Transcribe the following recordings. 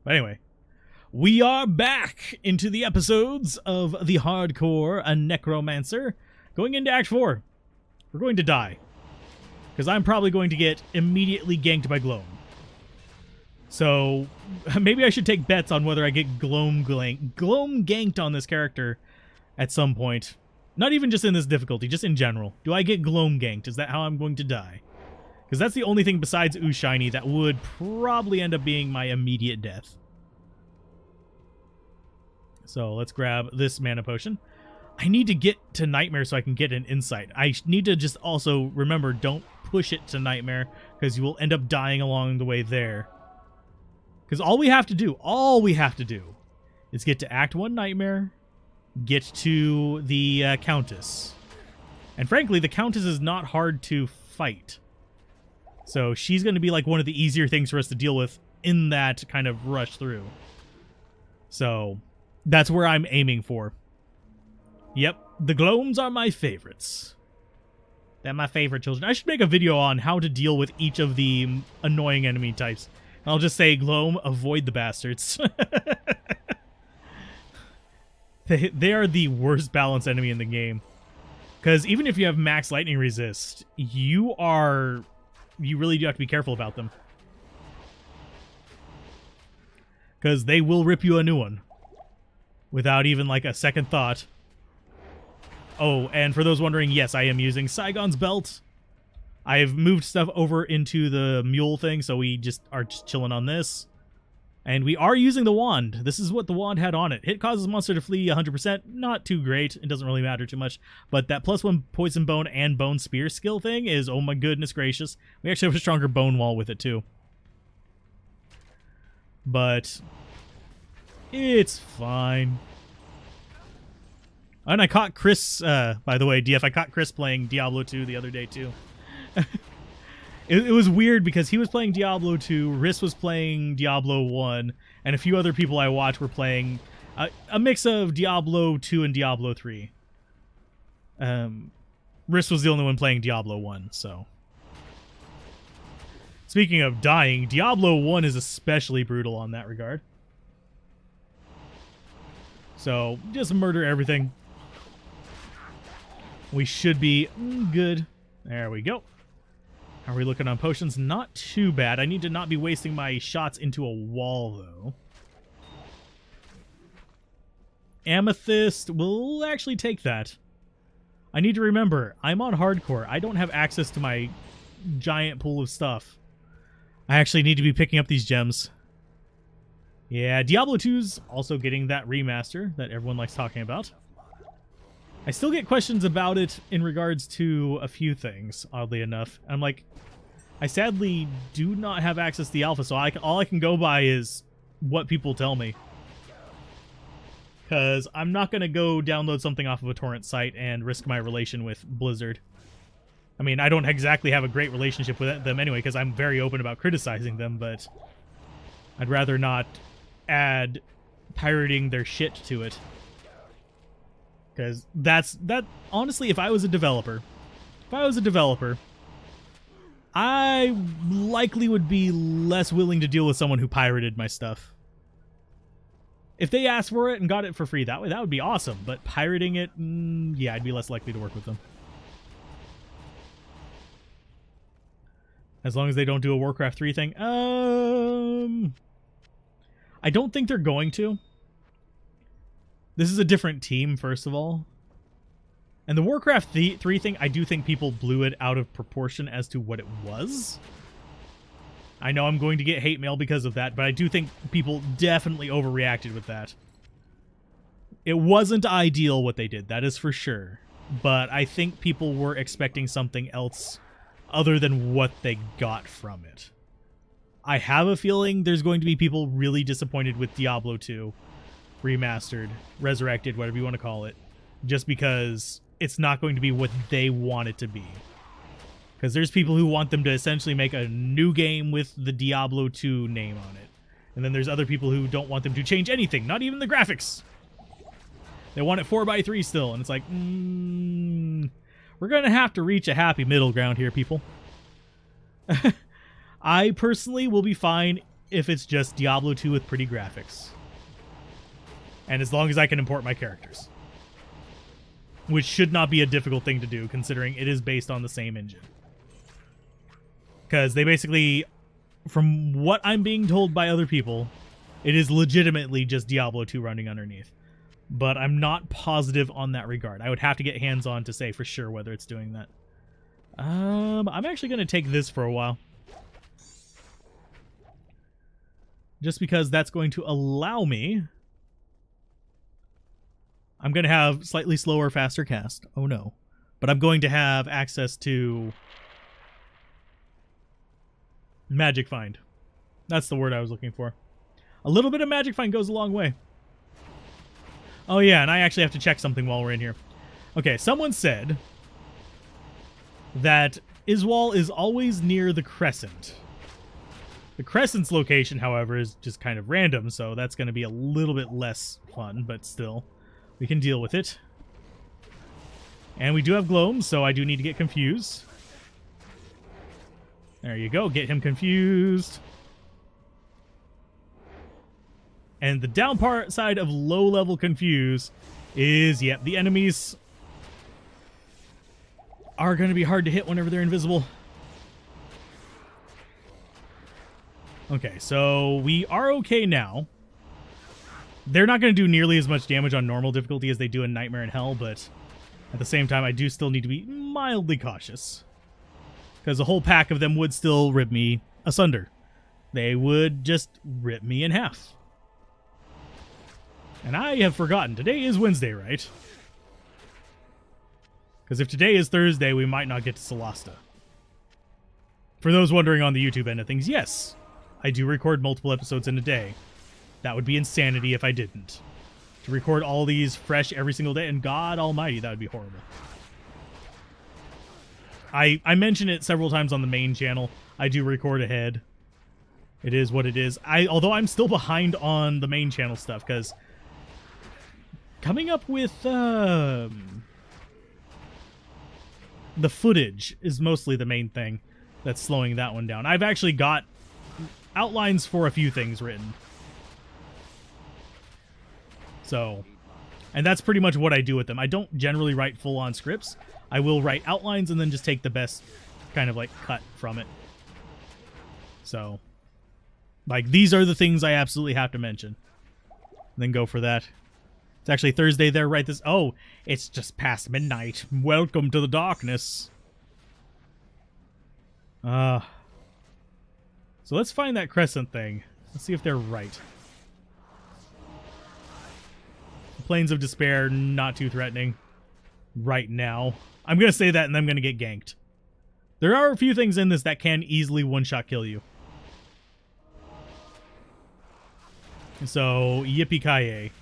But anyway, we are back into the episodes of the hardcore Necromancer. Going into Act 4. We're going to die. Because I'm probably going to get immediately ganked by Gloam. So, maybe I should take bets on whether I get Gloam ganked on this character at some point. Not even just in this difficulty, just in general. Do I get Gloam ganked? Is that how I'm going to die? Because that's the only thing besides Ooh Shiny that would probably end up being my immediate death. So let's grab this mana potion. I need to get to Nightmare so I can get an insight. I need to just also remember, don't push it to Nightmare, because you will end up dying along the way there. Because all we have to do is get to Act 1 Nightmare, get to the Countess. And frankly, the Countess is not hard to fight. So she's going to be like one of the easier things for us to deal with in that kind of rush through. So that's where I'm aiming for. Yep, the Gloams are my favorites. They're my favorite children. I should make a video on how to deal with each of the annoying enemy types. I'll just say, Gloam, avoid the bastards. They are the worst balanced enemy in the game. Because even if you have max lightning resist, you really do have to be careful about them. Because they will rip you a new one. Without even like a second thought. Oh, and for those wondering, yes, I am using Saigon's Belt. I've moved stuff over into the mule thing, so we are just chilling on this. And we are using the wand. This is what the wand had on it. Hit causes monster to flee 100%. Not too great. It doesn't really matter too much. But that +1 poison bone and bone spear skill thing is, oh my goodness gracious. We actually have a stronger bone wall with it too. But it's fine. And I caught Chris, by the way, DF, I caught Chris playing Diablo 2 the other day, too. It was weird because he was playing Diablo 2, Riss was playing Diablo 1, and a few other people I watched were playing a mix of Diablo 2 and Diablo 3. Riss was the only one playing Diablo 1, so. Speaking of dying, Diablo 1 is especially brutal on that regard. So, just murder everything. We should be good. There we go. How are we looking on potions? Not too bad. I need to not be wasting my shots into a wall, though. Amethyst, we'll actually take that. I need to remember, I'm on hardcore. I don't have access to my giant pool of stuff. I actually need to be picking up these gems. Yeah, Diablo 2's also getting that remaster that everyone likes talking about. I still get questions about it in regards to a few things, oddly enough. I'm like, I sadly do not have access to the alpha, so all I can go by is what people tell me. Because I'm not going to go download something off of a torrent site and risk my relation with Blizzard. I mean, I don't exactly have a great relationship with them anyway, because I'm very open about criticizing them, but I'd rather not add pirating their shit to it. Because that honestly, if I was a developer, I likely would be less willing to deal with someone who pirated my stuff. If they asked for it and got it for free that way, that would be awesome. But pirating it, yeah, I'd be less likely to work with them. As long as they don't do a Warcraft 3 thing. I don't think they're going to. This is a different team, first of all. And the Warcraft 3 thing, I do think people blew it out of proportion as to what it was. I know I'm going to get hate mail because of that, but I do think people definitely overreacted with that. It wasn't ideal what they did, that is for sure. But I think people were expecting something else other than what they got from it. I have a feeling there's going to be people really disappointed with Diablo 2. Remastered, resurrected, whatever you want to call it, just because it's not going to be what they want it to be. Because there's people who want them to essentially make a new game with the Diablo 2 name on it. And then there's other people who don't want them to change anything, not even the graphics. They want it 4x3 still, and it's like, we're going to have to reach a happy middle ground here, people. I personally will be fine if it's just Diablo 2 with pretty graphics. And as long as I can import my characters. Which should not be a difficult thing to do, considering it is based on the same engine. Because they basically, from what I'm being told by other people, it is legitimately just Diablo 2 running underneath. But I'm not positive on that regard. I would have to get hands-on to say for sure whether it's doing that. I'm actually going to take this for a while. Just because that's going to allow me... I'm going to have slightly slower, faster cast. Oh no. But I'm going to have access to Magic Find. That's the word I was looking for. A little bit of Magic Find goes a long way. Oh yeah, and I actually have to check something while we're in here. Okay, someone said that Iswal is always near the Crescent. The Crescent's location, however, is just kind of random, so that's going to be a little bit less fun, but still, we can deal with it. And we do have Gloam, so I do need to get confused. There you go, get him confused. And the down part side of low-level confuse is, yep, the enemies are going to be hard to hit whenever they're invisible. Okay, so we are okay now. They're not going to do nearly as much damage on normal difficulty as they do in Nightmare in Hell, but at the same time, I do still need to be mildly cautious. Because a whole pack of them would still rip me asunder. They would just rip me in half. And I have forgotten, today is Wednesday, right? Because if today is Thursday, we might not get to Solasta. For those wondering on the YouTube end of things, yes, I do record multiple episodes in a day. That would be insanity if I didn't. To record all these fresh every single day, and God almighty, that would be horrible. I mention it several times on the main channel. I do record ahead. It is what it is. Although I'm still behind on the main channel stuff, because coming up with the footage is mostly the main thing that's slowing that one down. I've actually got outlines for a few things written. So, and that's pretty much what I do with them. I don't generally write full-on scripts. I will write outlines and then just take the best kind of like cut from it. So, like, these are the things I absolutely have to mention. And then go for that. It's actually Thursday there, right? Oh, it's just past midnight. Welcome to the darkness. So let's find that Crescent thing. Let's see if they're right. Plains of Despair, not too threatening right now. I'm going to say that and then I'm going to get ganked. There are a few things in this that can easily one-shot kill you. So, yippee-ki-yay.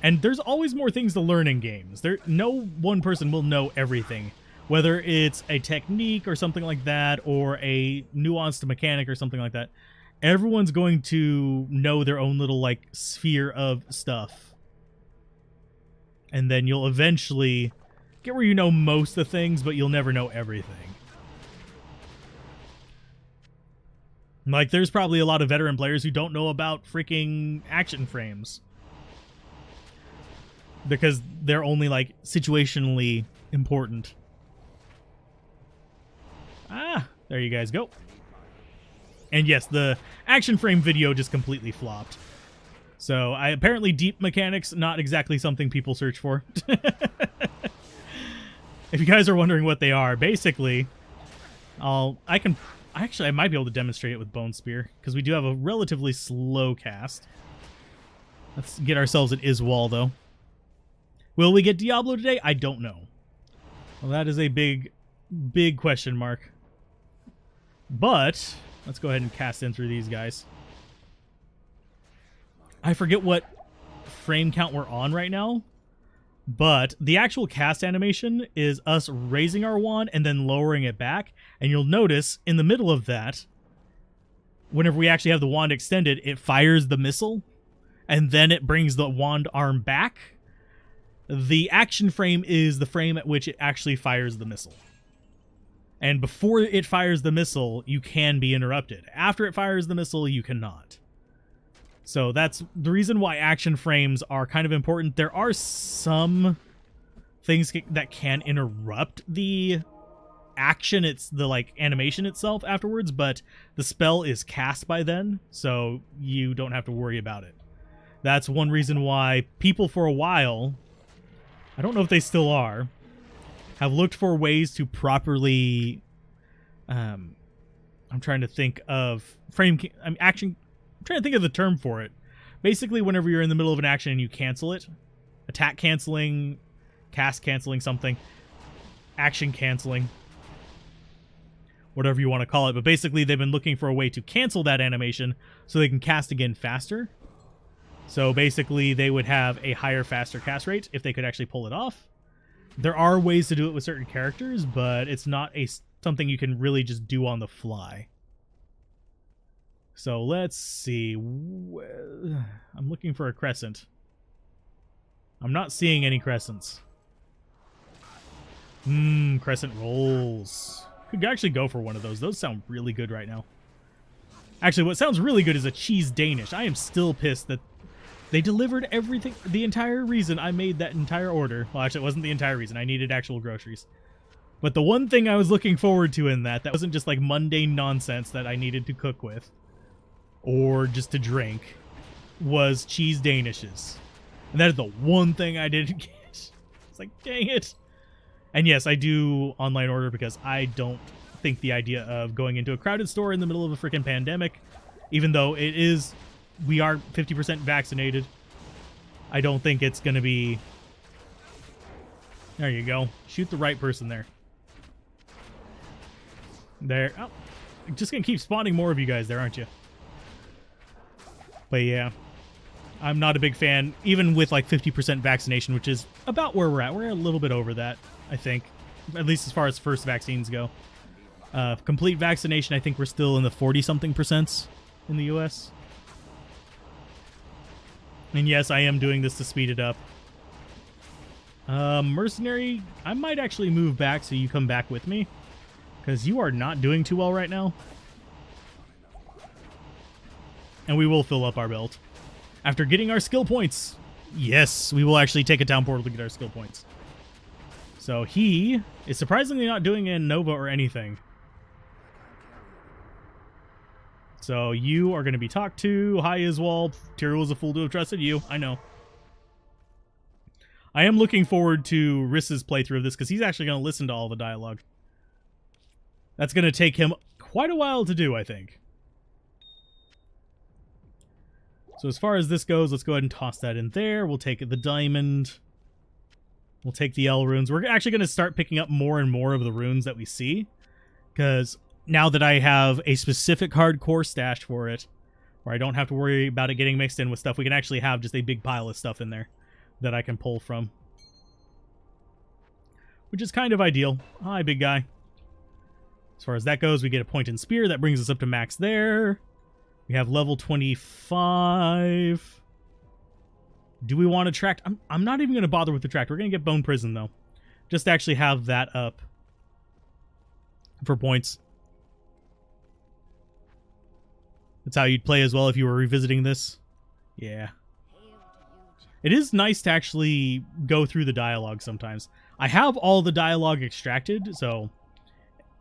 And there's always more things to learn in games. No one person will know everything. Whether it's a technique or something like that, or a nuanced mechanic or something like that. Everyone's going to know their own little, like, sphere of stuff. And then you'll eventually get where you know most of the things, but you'll never know everything. Like, there's probably a lot of veteran players who don't know about freaking action frames. Because they're only, like, situationally important. Ah, there you guys go. And yes, the action frame video just completely flopped. So, apparently deep mechanics, not exactly something people search for. If you guys are wondering what they are, basically, I might be able to demonstrate it with Bone Spear, because we do have a relatively slow cast. Let's get ourselves an Iswal, though. Will we get Diablo today? I don't know. Well, that is a big, big question mark. But let's go ahead and cast in through these guys. I forget what frame count we're on right now, but the actual cast animation is us raising our wand and then lowering it back. And you'll notice in the middle of that, whenever we actually have the wand extended, it fires the missile, and then it brings the wand arm back. The action frame is the frame at which it actually fires the missile. And before it fires the missile, you can be interrupted. After it fires the missile, you cannot. So that's the reason why action frames are kind of important. There are some things that can interrupt the action, it's the like animation itself afterwards, but the spell is cast by then, so you don't have to worry about it. That's one reason why people for a while, I don't know if they still are, have looked for ways to properly I'm trying to think of action. I'm trying to think of the term for it. Basically, whenever you're in the middle of an action and you cancel it, attack canceling, cast canceling something, action canceling, whatever you want to call it. But basically, they've been looking for a way to cancel that animation so they can cast again faster. So basically, they would have a higher, faster cast rate if they could actually pull it off. There are ways to do it with certain characters, but it's not something you can really just do on the fly. So let's see. I'm looking for a crescent. I'm not seeing any crescents. Crescent rolls. Could actually go for one of those. Those sound really good right now. Actually, what sounds really good is a cheese Danish. I am still pissed that they delivered everything. The entire reason I made that entire order. Well, actually, it wasn't the entire reason. I needed actual groceries. But the one thing I was looking forward to in that wasn't just like mundane nonsense that I needed to cook with or just to drink, was cheese Danishes. And that is the one thing I didn't get. It's like, dang it. And yes, I do online order because I don't think the idea of going into a crowded store in the middle of a freaking pandemic, even though we are 50% vaccinated, I don't think it's going to be... There you go. Shoot the right person there. There. Oh, I'm just going to keep spawning more of you guys there, aren't you? But yeah, I'm not a big fan, even with like 50% vaccination, which is about where we're at. We're a little bit over that, I think, at least as far as first vaccines go. Complete vaccination, I think we're still in the 40-something% in the U.S. And yes, I am doing this to speed it up. Mercenary, I might actually move back so you come back with me, because you are not doing too well right now. And we will fill up our belt. After getting our skill points. Yes, we will actually take a town portal to get our skill points. So he is surprisingly not doing a Nova or anything. So you are going to be talked to. Hi, Iswald. Tyrael was a fool to have trusted you. I know. I am looking forward to Riss's playthrough of this because he's actually going to listen to all the dialogue. That's going to take him quite a while to do, I think. So as far as this goes, let's go ahead and toss that in there. We'll take the diamond. We'll take the L runes. We're actually going to start picking up more and more of the runes that we see, because now that I have a specific hardcore stash for it, where I don't have to worry about it getting mixed in with stuff, we can actually have just a big pile of stuff in there that I can pull from, which is kind of ideal. Hi, big guy. As far as that goes, we get a point in spear. That brings us up to max there. We have level 25. Do we want to tract? I'm not even going to bother with the tract. We're going to get Bone Prison, though. Just to actually have that up for points. That's how you'd play as well if you were revisiting this. Yeah. It is nice to actually go through the dialogue sometimes. I have all the dialogue extracted, so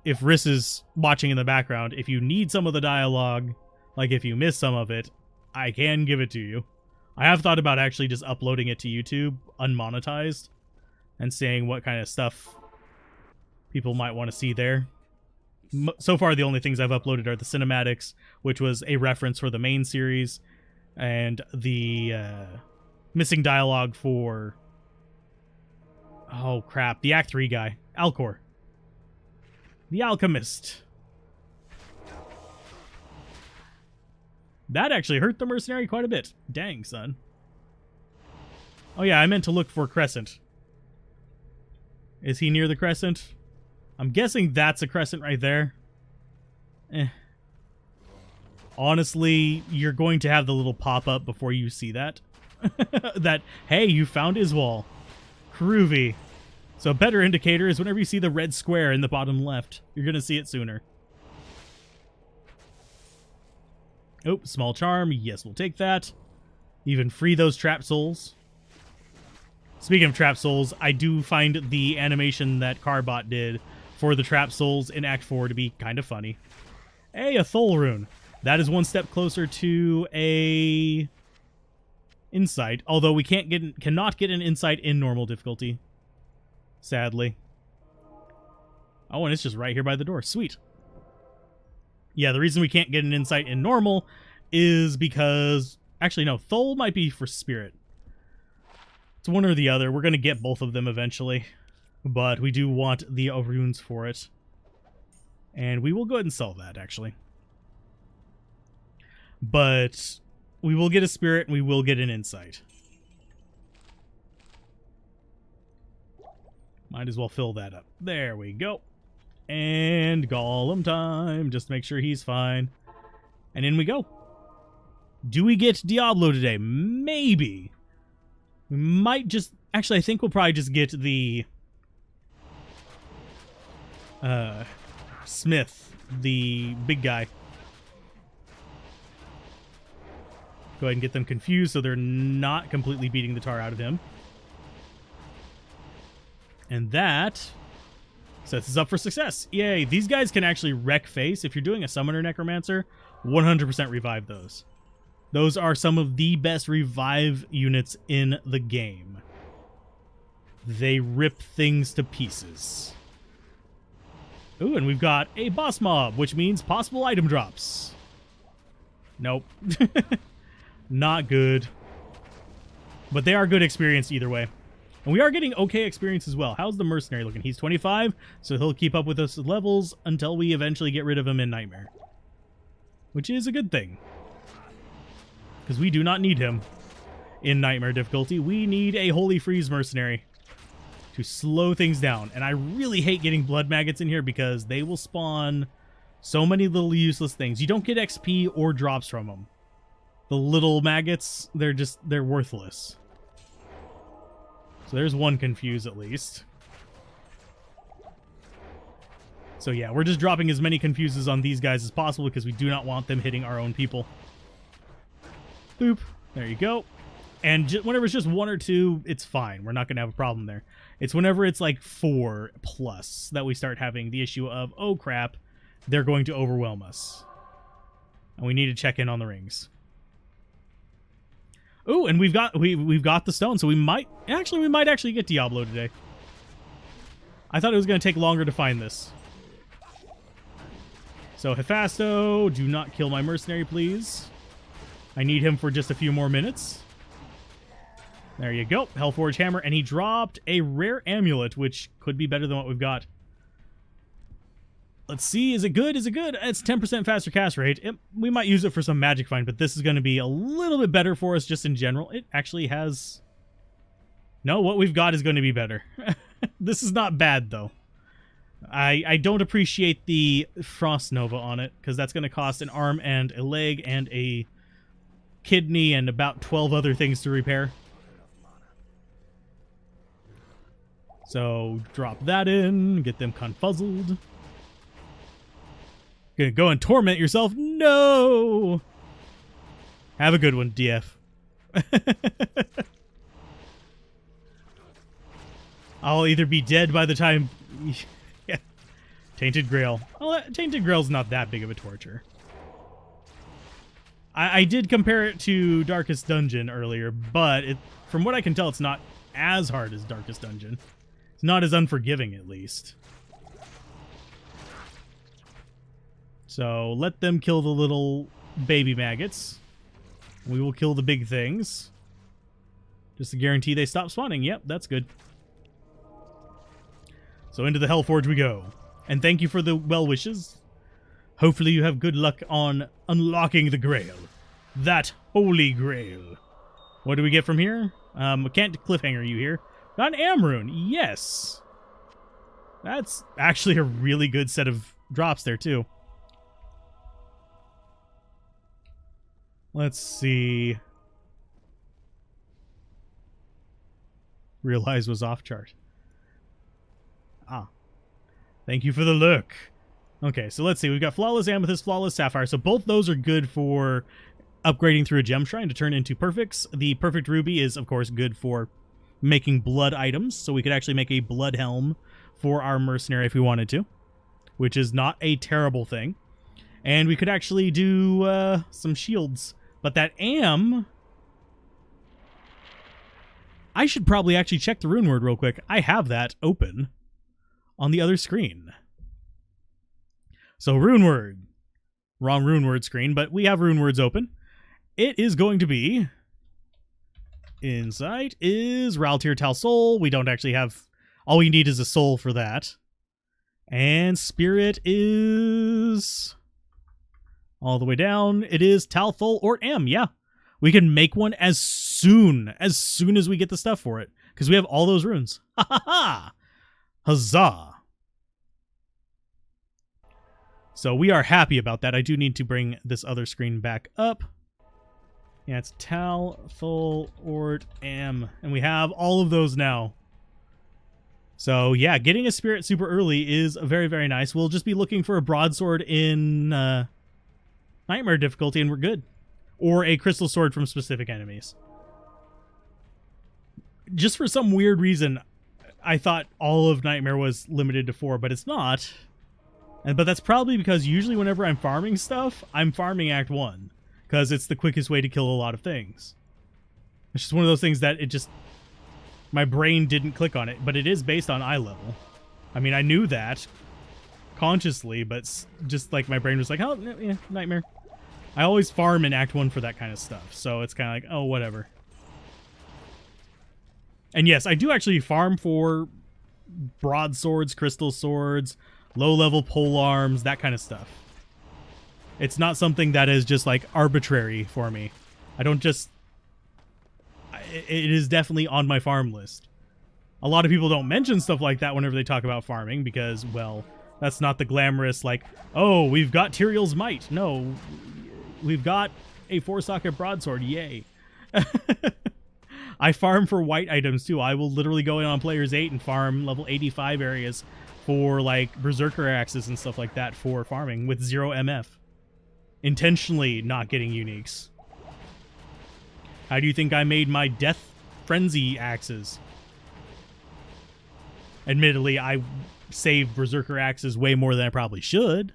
if Riss is watching in the background, if you need some of the dialogue, like if you miss some of it, I can give it to you. I have thought about actually just uploading it to YouTube, unmonetized, and seeing what kind of stuff people might want to see there. So far, the only things I've uploaded are the cinematics, which was a reference for the main series, and the missing dialogue for... Oh, crap. The Act 3 guy. Alcor. The Alchemist. That actually hurt the mercenary quite a bit. Dang, son. Oh yeah, I meant to look for Crescent. Is he near the Crescent? I'm guessing that's a Crescent right there. Honestly, you're going to have the little pop-up before you see that. That, hey, you found Iswal. Groovy. So a better indicator is whenever you see the red square in the bottom left, you're going to see it sooner. Oh, small charm. Yes, we'll take that. Even free those trap souls. Speaking of trap souls, I do find the animation that Carbot did for the trap souls in Act 4 to be kind of funny. Hey, a Thol rune. That is one step closer to a insight, although we cannot get an insight in normal difficulty. Sadly. Oh, and it's just right here by the door. Sweet. Yeah, the reason we can't get an insight in normal is because... Actually, no. Thol might be for spirit. It's one or the other. We're going to get both of them eventually. But we do want the runes for it. And we will go ahead and sell that, actually. But we will get a spirit and we will get an insight. Might as well fill that up. There we go. And Golem time, just to make sure he's fine. And in we go. Do we get Diablo today? Maybe. We might just... Actually, I think we'll probably just get the... Smith, the big guy. Go ahead and get them confused so they're not completely beating the tar out of him. And that sets us up for success. Yay. These guys can actually wreck face. If you're doing a Summoner Necromancer, 100% revive those. Those are some of the best revive units in the game. They rip things to pieces. Ooh, and we've got a boss mob, which means possible item drops. Nope. Not good. But they are good experience either way. And we are getting okay experience as well. How's the mercenary looking? He's 25, so he'll keep up with us levels until we eventually get rid of him in Nightmare. Which is a good thing. Because we do not need him in Nightmare difficulty. We need a Holy Freeze mercenary to slow things down. And I really hate getting blood maggots in here because they will spawn so many little useless things. You don't get XP or drops from them. The little maggots, they're worthless. So there's one confuse at least. So yeah, we're just dropping as many confuses on these guys as possible because we do not want them hitting our own people. Boop. There you go. And whenever it's just one or two, it's fine. We're not going to have a problem there. It's whenever it's like 4 plus that we start having the issue of, oh crap, they're going to overwhelm us. And we need to check in on the rings. Ooh, and we've got the stone, so we might actually get Diablo today. I thought it was going to take longer to find this. So Hephasto, do not kill my mercenary, please. I need him for just a few more minutes. There you go, Hellforge Hammer, and he dropped a rare amulet, which could be better than what we've got. Let's see, is it good? Is it good? It's 10% faster cast rate. We might use it for some magic find, but this is going to be a little bit better for us just in general. It actually has... No, what we've got is going to be better. This is not bad, though. I don't appreciate the Frost Nova on it, because that's going to cost an arm and a leg and a kidney and about 12 other things to repair. So, drop that in, get them confuzzled. Gonna go and torment yourself? No! Have a good one, DF. I'll either be dead by the time... Yeah. Tainted Grail. Well, Tainted Grail's not that big of a torture. I did compare it to Darkest Dungeon earlier, but from what I can tell, it's not as hard as Darkest Dungeon. It's not as unforgiving, at least. So let them kill the little baby maggots. We will kill the big things. Just to guarantee they stop spawning. Yep, that's good. So into the Hellforge we go. And thank you for the well wishes. Hopefully you have good luck on unlocking the Grail. That holy Grail. What do we get from here? I can't cliffhanger you here. Got an Amrune. Yes. That's actually a really good set of drops there, too. Let's see. Realize was off chart. Ah. Thank you for the look. Okay, so let's see. We've got Flawless Amethyst, Flawless Sapphire. So both those are good for upgrading through a gem shrine to turn into perfects. The Perfect Ruby is, of course, good for making blood items. So we could actually make a blood helm for our mercenary if we wanted to, which is not a terrible thing. And we could actually do some shields. But that I should probably actually check the rune word real quick. I have that open on the other screen. So rune word. Wrong rune word screen, but we have rune words open. It is going to be... Insight is Raltir Tal Soul. We don't actually have... All we need is a soul for that. And Spirit is... all the way down. It is Talthol or M. Yeah. We can make one as soon as we get the stuff for it. Because we have all those runes. Ha ha ha! Huzzah! So we are happy about that. I do need to bring this other screen back up. Yeah, it's Talthol or M. And we have all of those now. So yeah, getting a Spirit super early is very, very nice. We'll just be looking for a broadsword in Nightmare difficulty and we're good. Or a crystal sword from specific enemies. Just for some weird reason, I thought all of Nightmare was limited to 4, but it's not. But that's probably because usually whenever I'm farming stuff, I'm farming Act 1. Because it's the quickest way to kill a lot of things. It's just one of those things that it just... my brain didn't click on it, but it is based on eye level. I mean, I knew that consciously, but just like my brain was like, oh, yeah, Nightmare. I always farm in Act 1 for that kind of stuff, so it's kind of like, oh, whatever. And yes, I do actually farm for broadswords, crystal swords, low-level pole arms, that kind of stuff. It's not something that is just like arbitrary for me. I don't just... it is definitely on my farm list. A lot of people don't mention stuff like that whenever they talk about farming because, well, that's not the glamorous, like, oh, we've got Tyrael's Might. No, we've got a 4-socket broadsword. Yay. I farm for white items, too. I will literally go in on Players 8 and farm level 85 areas for, like, Berserker axes and stuff like that for farming with 0 MF. Intentionally not getting uniques. How do you think I made my Death Frenzy axes? Admittedly, I saved Berserker axes way more than I probably should.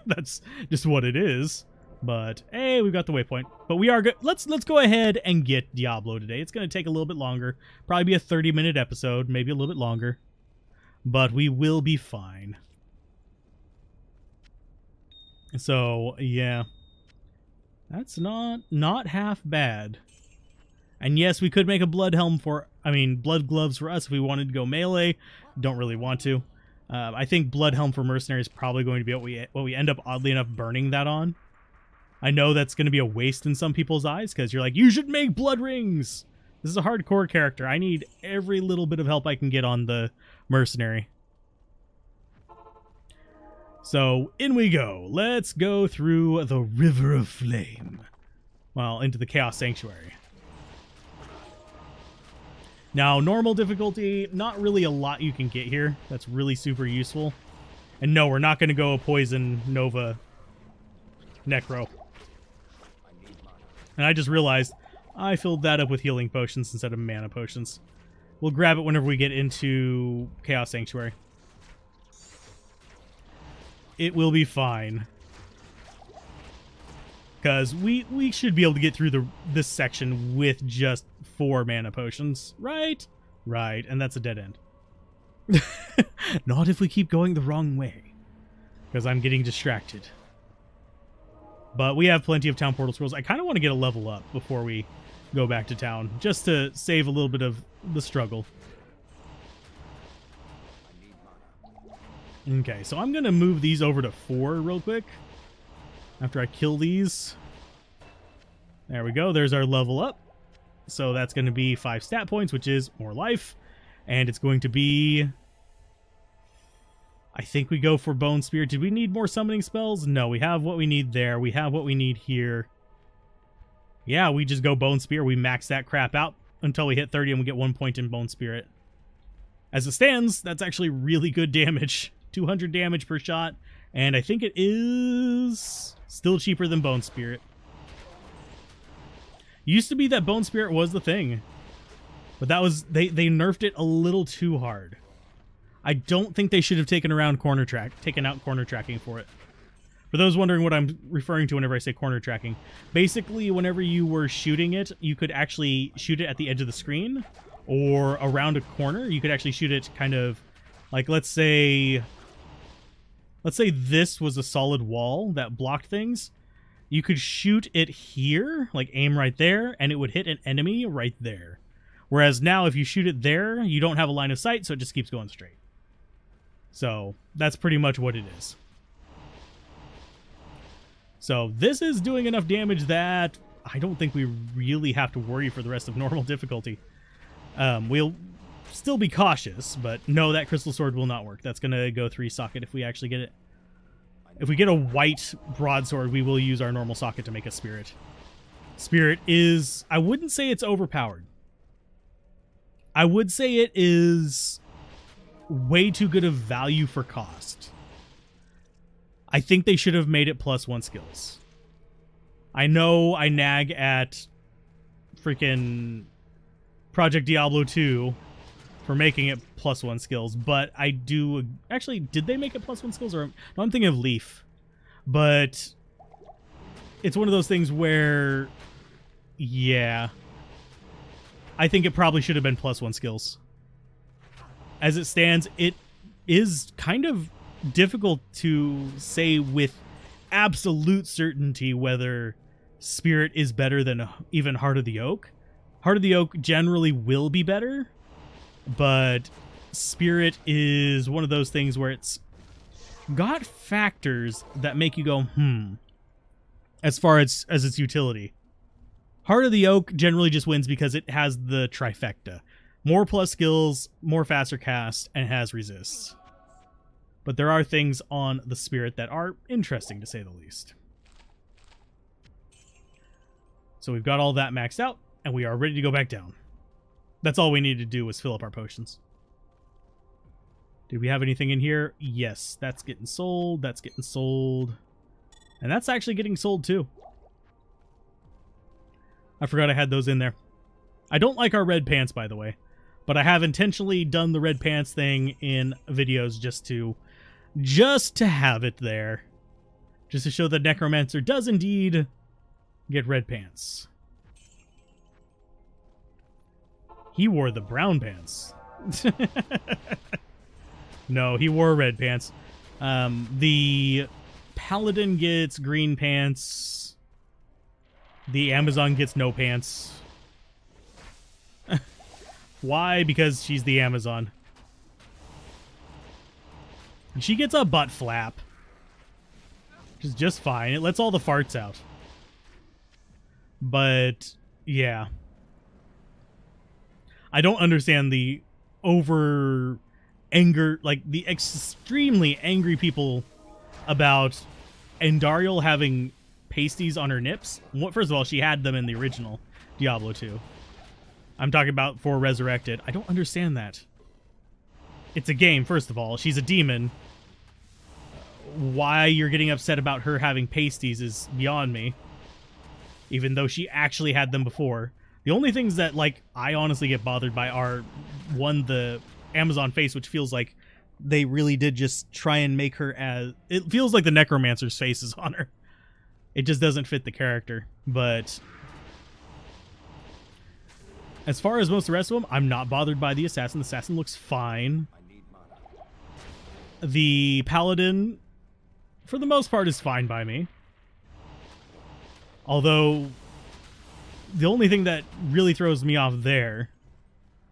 That's just what it is. But, hey, we've got the waypoint. But we are good. Let's go ahead and get Diablo today. It's going to take a little bit longer. Probably be a 30-minute episode, maybe a little bit longer. But we will be fine. So, yeah. That's not half bad. And yes, we could make a blood helm for... I mean, blood gloves for us if we wanted to go melee. Don't really want to. I think blood helm for mercenary is probably going to be what we end up, oddly enough, burning that on. I know that's going to be a waste in some people's eyes, because you're like, you should make blood rings! This is a hardcore character. I need every little bit of help I can get on the mercenary. So, in we go. Let's go through the River of Flame. Well, into the Chaos Sanctuary. Now, normal difficulty, not really a lot you can get here. That's really super useful. And no, we're not going to go Poison Nova Necro. And I just realized I filled that up with healing potions instead of mana potions. We'll grab it whenever we get into Chaos Sanctuary. It will be fine. Because we should be able to get through this section with just 4 mana potions. Right? Right, and that's a dead end. Not if we keep going the wrong way. Because I'm getting distracted. But we have plenty of town portal scrolls. I kind of want to get a level up before we go back to town. Just to save a little bit of the struggle. Okay, so I'm going to move these over to 4 real quick. After I kill these. There we go. There's our level up. So that's going to be 5 stat points, which is more life. And it's going to be... I think we go for Bone Spear. Did we need more summoning spells? No, we have what we need there. We have what we need here. Yeah, we just go Bone Spear. We max that crap out until we hit 30 and we get 1 point in Bone Spirit. As it stands, that's actually really good damage. 200 damage per shot, and I think it is still cheaper than Bone Spirit. Used to be that Bone Spirit was the thing, but that was they nerfed it a little too hard. I don't think they should have taken out corner tracking for it. For those wondering what I'm referring to whenever I say corner tracking, basically whenever you were shooting it, you could actually shoot it at the edge of the screen or around a corner. You could actually shoot it kind of like, let's say this was a solid wall that blocked things. You could shoot it here, like aim right there, and it would hit an enemy right there. Whereas now if you shoot it there, you don't have a line of sight, so it just keeps going straight. So that's pretty much what it is. So this is doing enough damage that I don't think we really have to worry for the rest of normal difficulty. We'll still be cautious, but no, that crystal sword will not work. That's going to go 3 socket if we actually get it. If we get a white broadsword, we will use our normal socket to make a spirit. Spirit is, I wouldn't say it's overpowered. I would say it is way too good of value for cost. I think they should have made it +1 skills. I know I nag at freaking Project Diablo 2 for making it +1 skills, but I do... Actually, did they make it +1 skills? Or no, I'm thinking of Leaf. But it's one of those things where... Yeah. I think it probably should have been +1 skills. As it stands, it is kind of difficult to say with absolute certainty whether Spirit is better than even Heart of the Oak. Heart of the Oak generally will be better, but Spirit is one of those things where it's got factors that make you go, as far as its utility. Heart of the Oak generally just wins because it has the trifecta. More plus skills, more faster cast, and has resists. But there are things on the Spirit that are interesting, to say the least. So we've got all that maxed out, and we are ready to go back down. That's all we need to do was fill up our potions. Did we have anything in here? Yes, that's getting sold, that's getting sold. And that's actually getting sold too. I forgot I had those in there. I don't like our red pants, by the way. But I have intentionally done the red pants thing in videos just to have it there. Just to show that Necromancer does indeed get red pants. He wore the brown pants. No, he wore red pants. The Paladin gets green pants. The Amazon gets no pants. Why? Because she's the Amazon. And she gets a butt flap. Which is just fine. It lets all the farts out. But, yeah. I don't understand the over anger, like the extremely angry people about Endariel having pasties on her nips. First of all, she had them in the original Diablo 2. I'm talking about for Resurrected. I don't understand that. It's a game, first of all. She's a demon. Why you're getting upset about her having pasties is beyond me. Even though she actually had them before. The only things that, like, I honestly get bothered by are, one, the Amazon face, which feels like they really did just try and make her as... It feels like the Necromancer's face is on her. It just doesn't fit the character. But as far as most of the rest of them, I'm not bothered by the Assassin. The Assassin looks fine. The Paladin, for the most part, is fine by me. Although, the only thing that really throws me off there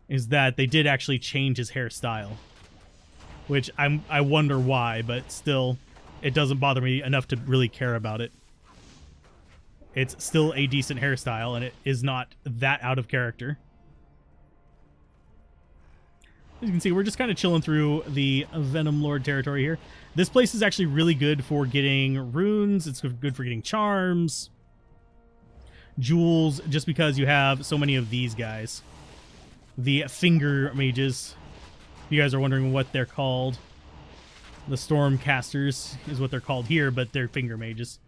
is that they did actually change his hairstyle. Which I wonder why, but still, it doesn't bother me enough to really care about it. It's still a decent hairstyle, and it is not that out of character. As you can see, we're just kind of chilling through the Venom Lord territory here. This place is actually really good for getting runes. It's good for getting charms, jewels, just because you have so many of these guys. The finger mages. you guys are wondering what they're called, the Stormcasters is what they're called here, but they're finger mages.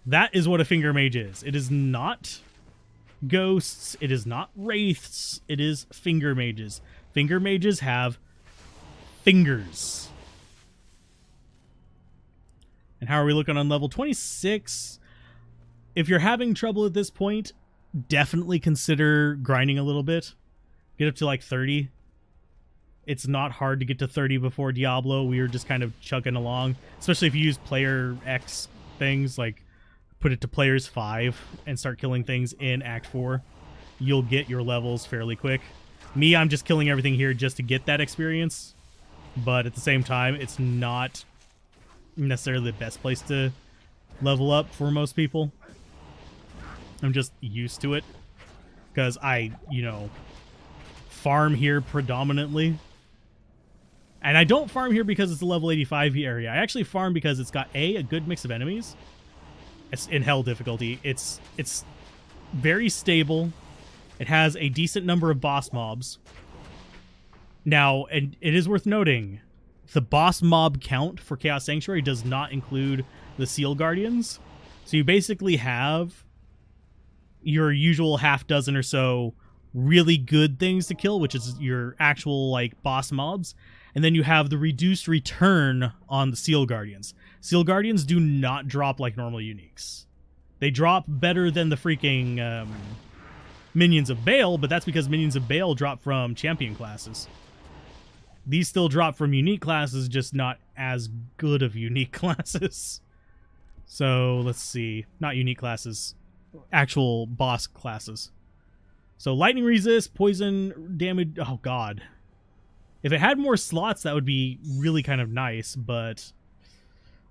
That is what a finger mage is. It is not ghosts. It is not wraiths. It is finger mages. Finger mages have fingers. And how are we looking on level 26? If you're having trouble at this point, definitely consider grinding a little bit. Get up to like 30. It's not hard to get to 30 before Diablo. We were just kind of chugging along, especially if you use player X things, like put it to players 5 and start killing things in Act 4. You'll get your levels fairly quick. Me, I'm just killing everything here just to get that experience. But at the same time, it's not necessarily the best place to level up for most people. I'm just used to it because I, farm here predominantly. And I don't farm here because it's a level 85 area. I actually farm because it's got a good mix of enemies. It's in hell difficulty. It's very stable. It has a decent number of boss mobs. Now, and it is worth noting, the boss mob count for Chaos Sanctuary does not include the Seal Guardians. So you basically have your usual half dozen or so really good things to kill, which is your actual like boss mobs. And then you have the reduced return on the Seal Guardians. Seal Guardians do not drop like normal uniques. They drop better than the freaking Minions of Baal, but that's because Minions of Baal drop from champion classes. These still drop from unique classes, just not as good of unique classes. So let's see. Not unique classes. Actual boss classes. So lightning resist, poison damage. Oh god. If it had more slots, that would be really kind of nice, but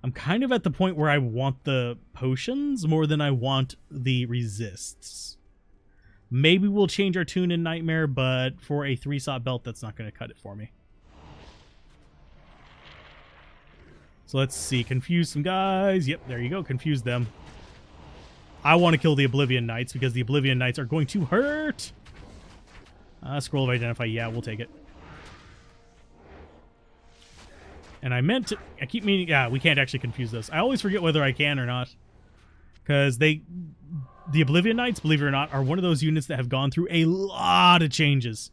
I'm kind of at the point where I want the potions more than I want the resists. Maybe we'll change our tune in Nightmare, but for a 3-slot belt, that's not going to cut it for me. So let's see. Confuse some guys. Yep, there you go. Confuse them. I want to kill the Oblivion Knights because the Oblivion Knights are going to hurt. Scroll of Identify. Yeah, we'll take it. And I keep meaning, yeah, we can't actually confuse this. I always forget whether I can or not. Because the Oblivion Knights, believe it or not, are one of those units that have gone through a lot of changes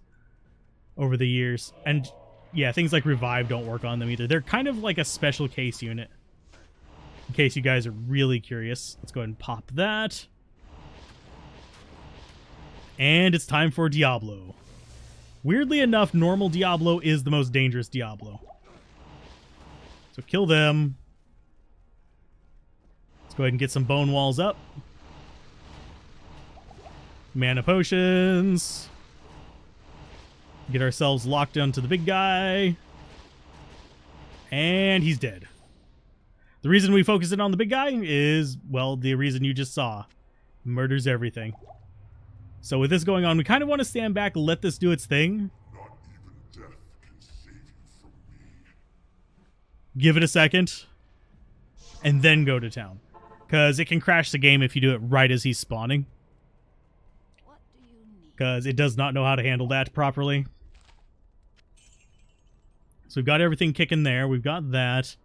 over the years. And yeah, things like Revive don't work on them either. They're kind of like a special case unit. In case you guys are really curious. Let's go ahead and pop that. And it's time for Diablo. Weirdly enough, normal Diablo is the most dangerous Diablo. So kill them. Let's go ahead and get some bone walls up. Mana potions. Get ourselves locked onto the big guy. And he's dead. The reason we focus in on the big guy is, well, the reason you just saw. Murders everything. So with this going on, we kind of want to stand back, let this do its thing. Not even death can save you from me. Give it a second. And then go to town. Because it can crash the game if you do it right as he's spawning. Because it does not know how to handle that properly. So we've got everything kicking there. We've got that.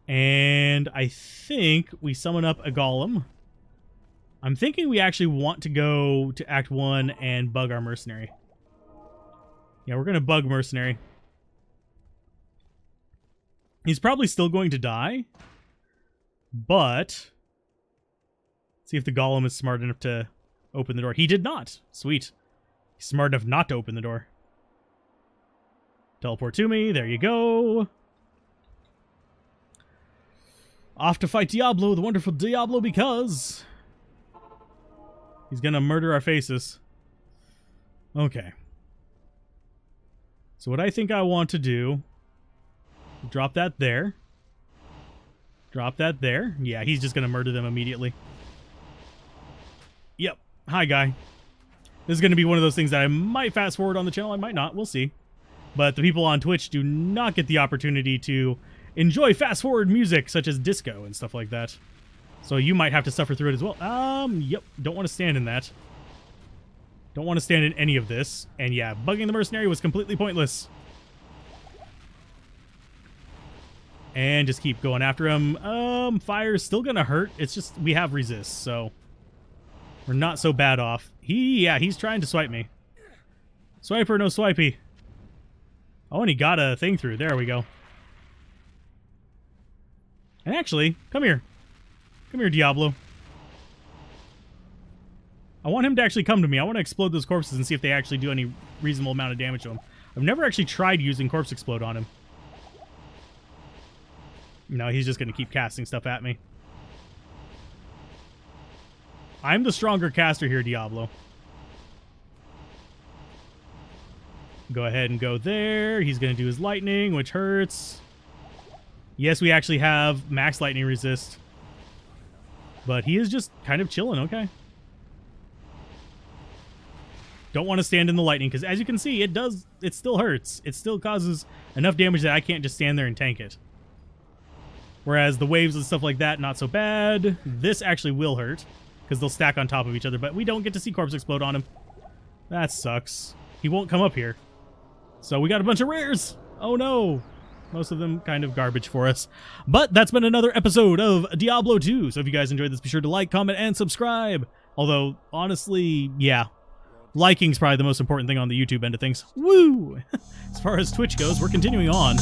And I think we summon up a golem. I'm thinking we actually want to go to Act 1 and bug our mercenary. Yeah, we're going to bug mercenary. He's probably still going to die. But see if the golem is smart enough to open the door. He did not. Sweet. He's smart enough not to open the door. Teleport to me. There you go. Off to fight Diablo, the wonderful Diablo, because he's gonna murder our faces. Okay. So what I think I want to do, drop that there. Drop that there. Yeah, he's just gonna murder them immediately. Yep. Hi, guy. This is gonna be one of those things that I might fast forward on the channel. I might not. We'll see. But the people on Twitch do not get the opportunity to enjoy fast forward music such as disco and stuff like that. So you might have to suffer through it as well. Yep. Don't want to stand in that. Don't want to stand in any of this. And yeah, bugging the mercenary was completely pointless. And just keep going after him. Fire's still gonna hurt. It's just we have resist, so we're not so bad off. He's trying to swipe me. Swiper, no swipey. Oh, and he got a thing through. There we go. And actually, come here. Come here, Diablo. I want him to actually come to me. I want to explode those corpses and see if they actually do any reasonable amount of damage to him. I've never actually tried using Corpse Explode on him. No, he's just going to keep casting stuff at me. I'm the stronger caster here, Diablo. Go ahead and go there. He's going to do his lightning, which hurts. Yes, we actually have max lightning resist. But he is just kind of chilling, okay. Don't want to stand in the lightning, because as you can see, it still hurts. It still causes enough damage that I can't just stand there and tank it. Whereas the waves and stuff like that, not so bad. This actually will hurt, because they'll stack on top of each other, but we don't get to see Corpse Explode on him. That sucks. He won't come up here. So we got a bunch of rares. Oh no. Most of them kind of garbage for us. But that's been another episode of Diablo 2. So if you guys enjoyed this, be sure to like, comment, and subscribe. Although, honestly, yeah. Liking's probably the most important thing on the YouTube end of things. Woo! As far as Twitch goes, we're continuing on.